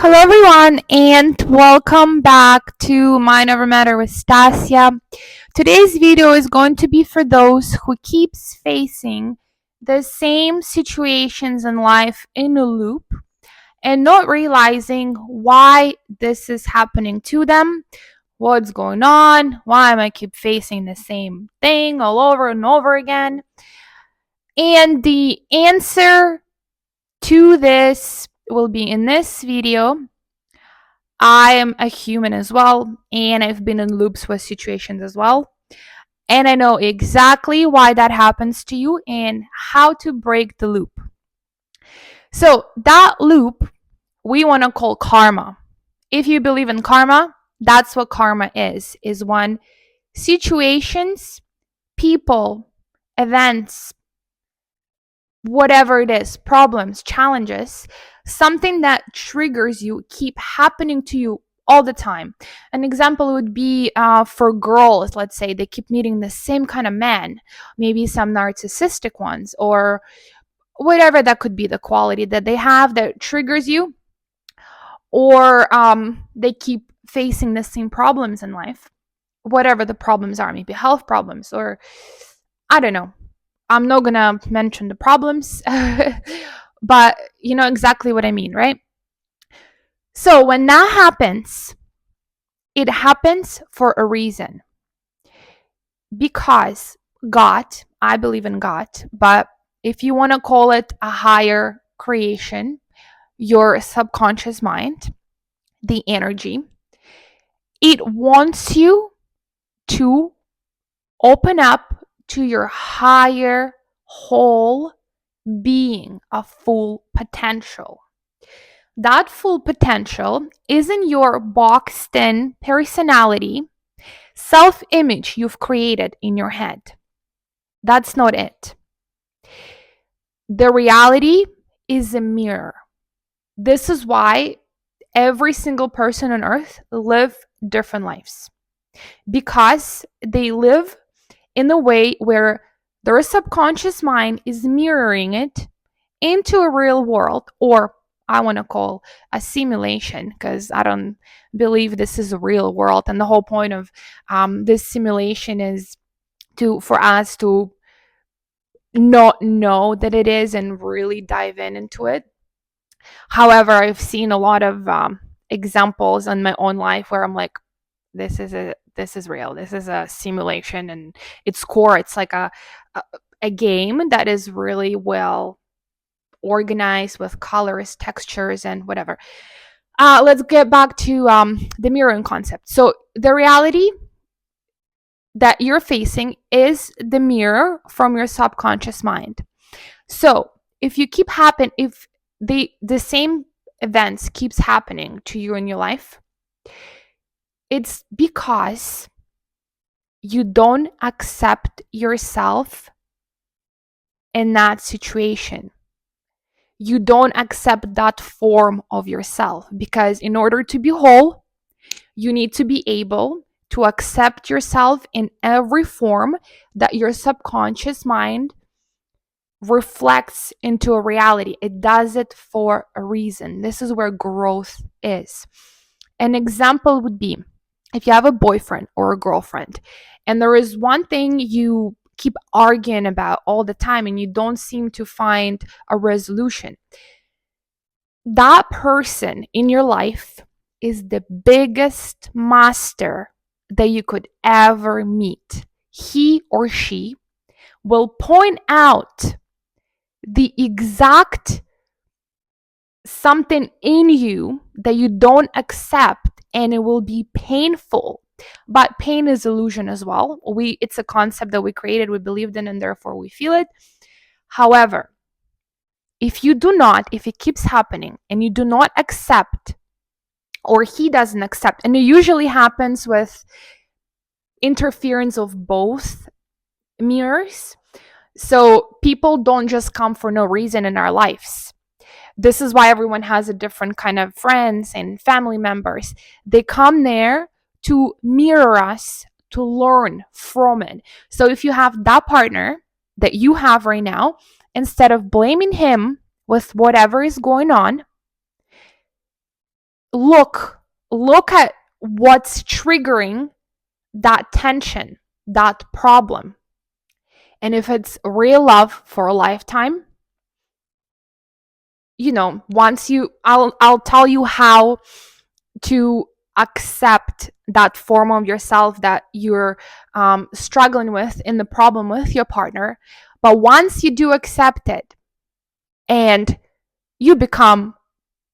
Hello, everyone, and welcome back to Mind Over Matter with Stasia. Today's video is going to be for those who keeps facing the same situations in life in a loop and not realizing why this is happening to them, what's going on, why am I keep facing the same thing all over and over again. And the answer to this will be in this video. I am a human as well, and I've been in loops with situations as well. And I know exactly why that happens to you and how to break the loop. So, that loop we want to call karma. If you believe in karma, that's what karma is when situations, people, events, whatever it is, problems, challenges, something that triggers you keep happening to you all the time. An example would be for girls, let's say they keep meeting the same kind of men, maybe some narcissistic ones, or whatever that could be the quality that they have that triggers you, or they keep facing the same problems in life, whatever the problems are, maybe health problems, or I don't know. I'm not gonna mention the problems, but you know exactly what I mean, right? So when that happens, it happens for a reason. Because God, I believe in God, but if you want to call it a higher creation, your subconscious mind, the energy, it wants you to open up to your higher whole being, a full potential. That full potential isn't your boxed in personality, self image you've created in your head. That's not it. The reality is a mirror. This is why every single person on earth live different lives, because they live in a way where their subconscious mind is mirroring it into a real world, or I want to call a simulation, because I don't believe this is a real world. And the whole point of this simulation is for us to not know that it is and really dive into it. However, I've seen a lot of examples in my own life where I'm like, this is real. This is a simulation, and its core, it's like a game that is really well organized with colors, textures, and whatever. Let's get back to the mirroring concept. So the reality that you're facing is the mirror from your subconscious mind. So if the same events keeps happening to you in your life, it's because you don't accept yourself in that situation. You don't accept that form of yourself, because in order to be whole, you need to be able to accept yourself in every form that your subconscious mind reflects into a reality. It does it for a reason. This is where growth is. An example would be if you have a boyfriend or a girlfriend, and there is one thing you keep arguing about all the time and you don't seem to find a resolution. That person in your life is the biggest master that you could ever meet. He or she will point out the exact something in you that you don't accept, and it will be painful. But pain is illusion as well. It's a concept that we created, we believed in, and therefore we feel it. However, if it keeps happening and you do not accept, or he doesn't accept, and it usually happens with interference of both mirrors. So people don't just come for no reason in our lives. This is why everyone has a different kind of friends and family members. They come there to mirror us, to learn from it. So if you have that partner that you have right now, instead of blaming him with whatever is going on, look at what's triggering that tension, that problem. And if it's real love for a lifetime, once I'll tell you how to accept that form of yourself that you're struggling with in the problem with your partner. But once you do accept it and you become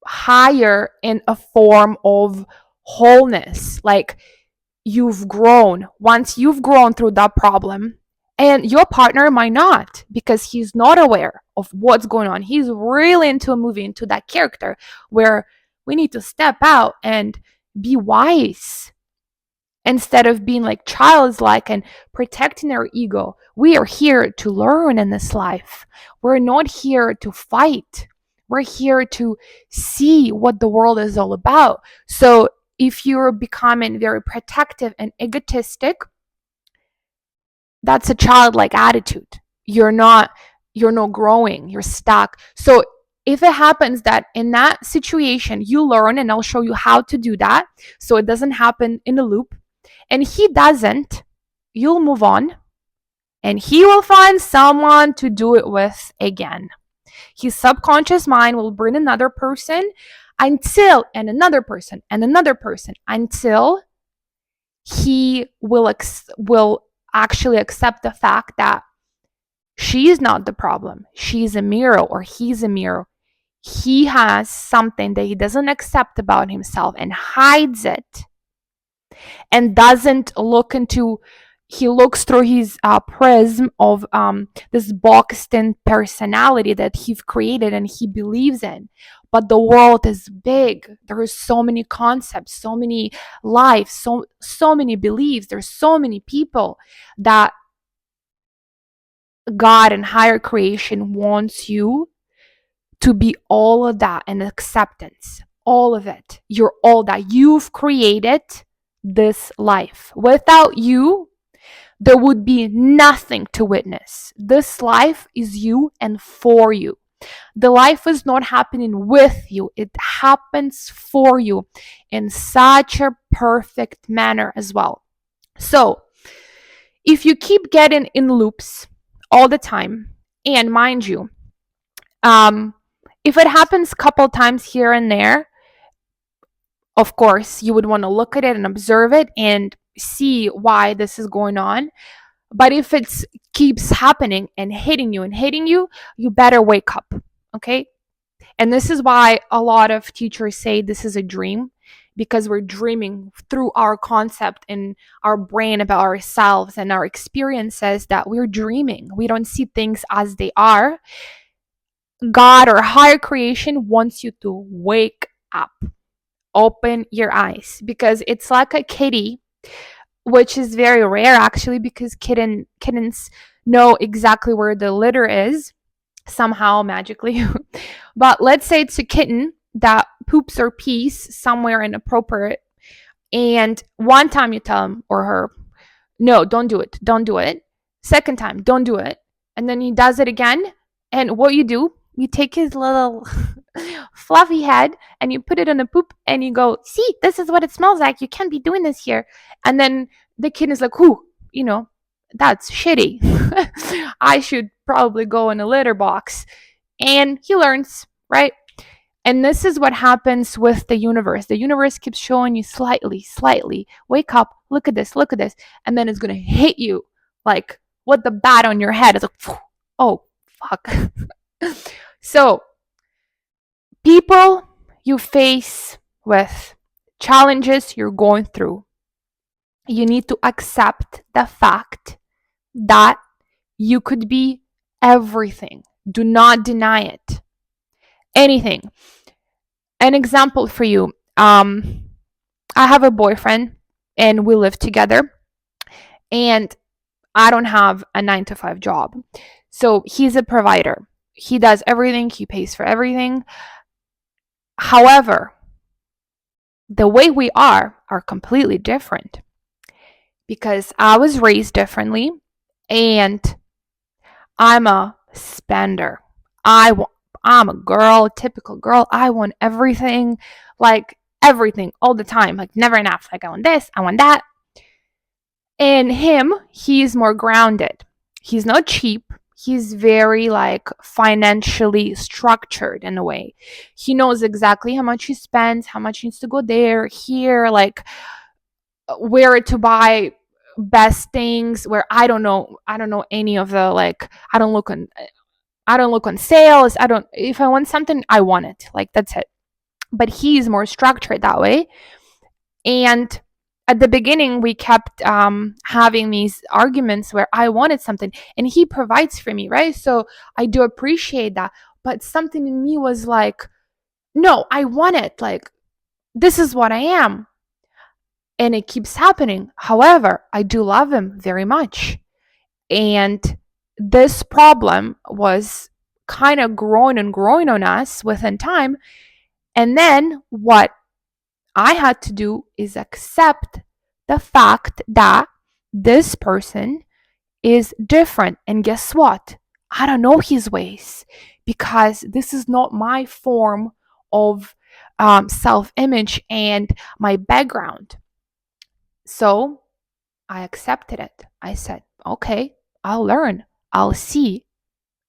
higher in a form of wholeness, like once you've grown through that problem, and your partner might not, because he's not aware of what's going on. He's really into a movie, into that character, where we need to step out and be wise instead of being like childlike and protecting our ego. We are here to learn in this life. We're not here to fight. We're here to see what the world is all about. So if you're becoming very protective and egotistic, that's a childlike attitude. You're not growing, you're stuck. So if it happens that in that situation you learn, and I'll show you how to do that so it doesn't happen in a loop, and he doesn't, you'll move on and he will find someone to do it with again. His subconscious mind will bring another person and another person and another person until he will actually accept the fact that she is not the problem. She's a mirror, or he's a mirror. He has something that he doesn't accept about himself and hides it, and doesn't look into. He looks through his prism of this boxed in personality that he's created and he believes in. But the world is big. There are so many concepts, so many lives, so many beliefs. There's so many people that God and higher creation wants you to be all of that, and acceptance, all of it. You're all that. You've created this life. Without you, there would be nothing to witness. This life is you and for you. The life is not happening with you, it happens for you in such a perfect manner as well. So, if you keep getting in loops all the time, and mind you, if it happens a couple times here and there, of course, you would want to look at it and observe it and see why this is going on. But if it keeps happening and hitting you, you better wake up, okay? And this is why a lot of teachers say this is a dream, because we're dreaming through our concept in our brain about ourselves and our experiences, that we're dreaming. We don't see things as they are. God or higher creation wants you to wake up, open your eyes, because it's like a kitty, which is very rare actually, because kittens know exactly where the litter is somehow magically. But let's say it's a kitten that poops or pees somewhere inappropriate, and one time you tell him or her, no, don't do it. Second time, don't do it. And then he does it again. And what you do, you take his little fluffy head and you put it in a poop and you go, see, this is what it smells like. You can't be doing this here. And then the kid is like, whoo, that's shitty. I should probably go in a litter box. And he learns, right? And this is what happens with the universe. The universe keeps showing you slightly. Wake up, look at this. And then it's going to hit you like what the bat on your head. It's like, oh, fuck. So, people you face with, challenges you're going through, you need to accept the fact that you could be everything. Do not deny it. Anything. An example for you. I have a boyfriend and we live together, and I don't have a 9 to 5 job. So he's a provider. He does everything, he pays for everything. However, the way we are completely different, because I was raised differently and I'm a spender. I'm a girl, a typical girl. I want everything. Like everything all the time, like never enough. Like, I want this, I want that. And him, he's more grounded. He's not cheap. He's very like financially structured in a way. He knows exactly how much he spends, how much needs to go there, here, like where to buy best things, where I don't know any of the, like, I don't look on sales. I don't If I want something, I want it. Like, that's it. But he's more structured that way. And at the beginning, we kept having these arguments where I wanted something and he provides for me, right? So I do appreciate that. But something in me was like, no, I want it. Like, this is what I am. And it keeps happening. However, I do love him very much. And this problem was kind of growing and growing on us within time. And then what I had to do is accept the fact that this person is different. And guess what? I don't know his ways, because this is not my form of self image and my background. So I accepted it. I said, okay, I'll learn, I'll see.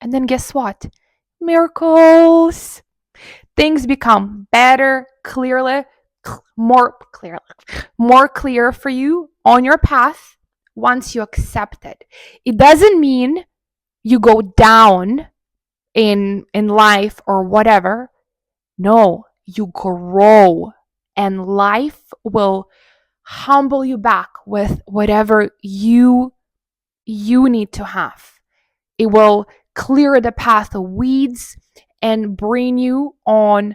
And then guess what? Miracles. Things become better, more clear for you on your path once you accept it. It doesn't mean you go down in life or whatever. No, you grow, and life will humble you back with whatever you need to have. It will clear the path of weeds and bring you on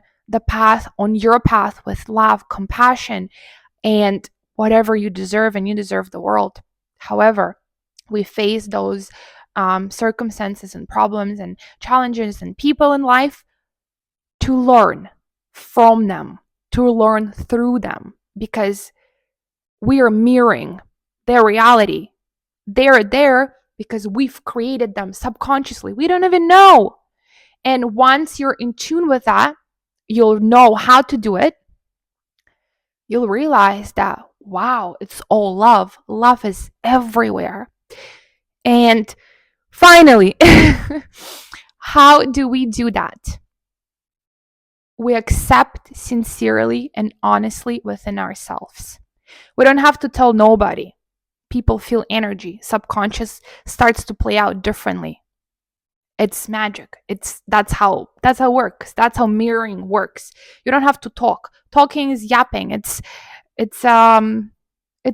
your path with love, compassion, and whatever you deserve, and you deserve the world. However, we face those circumstances and problems and challenges and people in life to learn from them, to learn through them, because we are mirroring their reality. They're there because we've created them subconsciously. We don't even know. And once you're in tune with that, you'll know how to do it. You'll realize that, wow, it's all love. Love is everywhere. And finally, how do we do that? We accept sincerely and honestly within ourselves. We don't have to tell nobody. People feel energy. Subconscious starts to play out differently. It's magic. That's how it works. That's how mirroring works. You don't have to talk. Talking is yapping. It's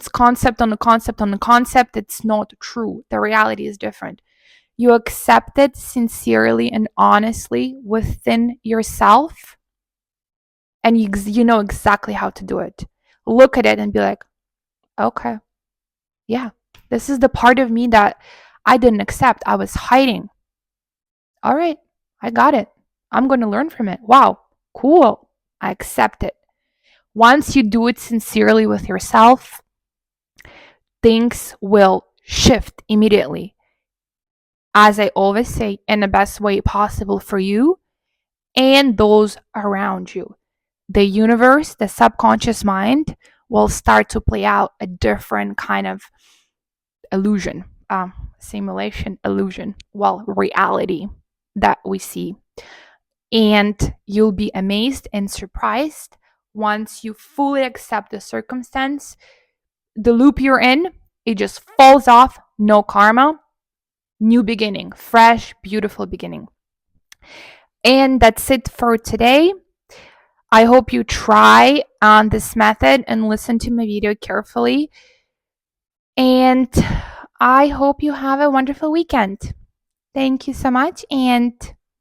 concept on the concept on the concept. It's not true. The reality is different. You accept it sincerely and honestly within yourself, and you know exactly how to do it. Look at it and be like, okay, yeah, this is the part of me that I didn't accept. I was hiding. All right, I got it. I'm going to learn from it. Wow, cool. I accept it. Once you do it sincerely with yourself, things will shift immediately. As I always say, in the best way possible for you and those around you. The universe, the subconscious mind, will start to play out a different kind of illusion, simulation, illusion, reality that we see. And you'll be amazed and surprised once you fully accept the circumstance. The loop you're in, it just falls off. No karma, new beginning, fresh, beautiful beginning. And that's it for today. I hope you try on this method and listen to my video carefully. And I hope you have a wonderful weekend. Thank you so much, and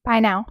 bye now.